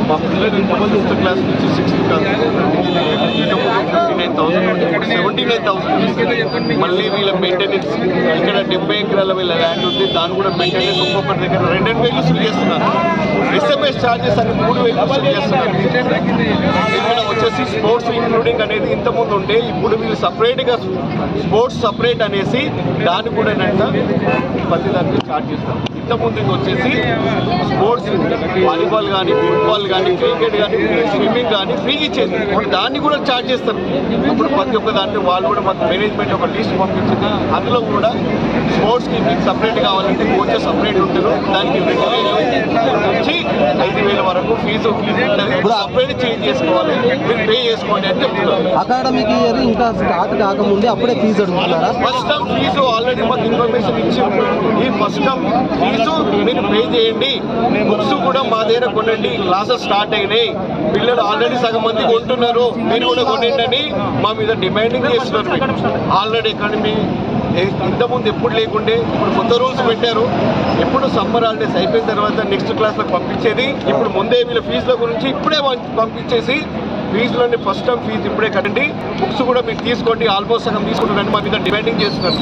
మా పిల్లలు ఇంతమంది 5th క్లాస్ నుంచి 6th క్లాస్ 79,000 మళ్ళీ వీళ్ళ మెయింటెనెన్స్ ఇక్కడ 70 ఎకరాల వీళ్ళ ల్యాండ్ ఉంది, దాన్ని కూడా మెయింటెనెన్స్ ఒక్కొక్కరి దగ్గర 2,000 వసూలు చేస్తున్నారు. SMS ఛార్జెస్ అని 3,000 వసూలు చేస్తున్నారు. ఇక్కడ వచ్చేసి స్పోర్ట్స్ ఇంక్లూడింగ్ అనేది ఇంతకుముందు ఉండే, ఇప్పుడు వీళ్ళు సపరేట్గా స్పోర్ట్స్ సపరేట్ అనేసి దాన్ని కూడా ప్రతి దానికి ఛార్జ్ చేస్తారు. ఇంతకుముందు వచ్చేసి స్పోర్ట్స్ వాలీబాల్ కానీ, ఫుట్బాల్ కానీ, క్రికెట్ కానీ, స్విమ్మింగ్ కానీ ఫ్రీగా ఇచ్చేది, ఇప్పుడు దాన్ని కూడా ఛార్జ్ చేస్తారు. ఇప్పుడు ప్రతి ఒక్క దాంట్లో వాళ్ళు కూడా మాకు మేనేజ్మెంట్ ఒక లిస్ట్ పంపించింది, అందులో కూడా స్పోర్ట్స్కి మీకు సపరేట్ కావాలంటే కోచెస్ సపరేట్ ఉంటారు, దానికి 2,000 నుంచి 5,000 వరకు ఫీజు సపరేట్ చేంజ్ చేసుకోవాలి, మీరు పే చేసుకోండి అని చెప్తున్నారు. అకాడమిక్ ఇయర్ ఇంకా స్టార్ట్ కాకముందే అప్పుడే ఫీజు అడుగుతున్నారా? ఫస్ట్ టర్మ్ ఫీజు ఆల్రెడీ మాకు ఇన్ఫర్మేషన్ ఇచ్చి ఈ ఫస్ట్ టర్మ్ ఫీజు మీరు పే చేయండి, బుక్స్ కూడా మా దగ్గర కొనండి, క్లాసెస్ స్టార్ట్ అయినాయి, పిల్లలు ఆల్రెడీ సగం మంది కొంటున్నారు, మీరు కూడా కొనండి అని మా మీద డిమాండింగ్ చేస్తున్నారు. ఆల్రెడీ అకాడమీ ఇంతకుముందు ఎప్పుడు లేకుండే, ఇప్పుడు కొత్త రూల్స్ పెట్టారు. ఎప్పుడు సమ్మర్ హాలిడేస్ అయిపోయిన తర్వాత నెక్స్ట్ క్లాస్లకు పంపించేది, ఇప్పుడు ముందే వీళ్ళ ఫీజుల గురించి ఇప్పుడే పంపించేసి ఫీజులోని ఫస్ట్ టర్మ్ ఫీజు ఇప్పుడే కట్టండి, బుక్స్ కూడా మీరు తీసుకోండి, ఆల్మోస్ట్ సగం తీసుకుంటారని మా మీద డిమాండింగ్ చేస్తున్నారు.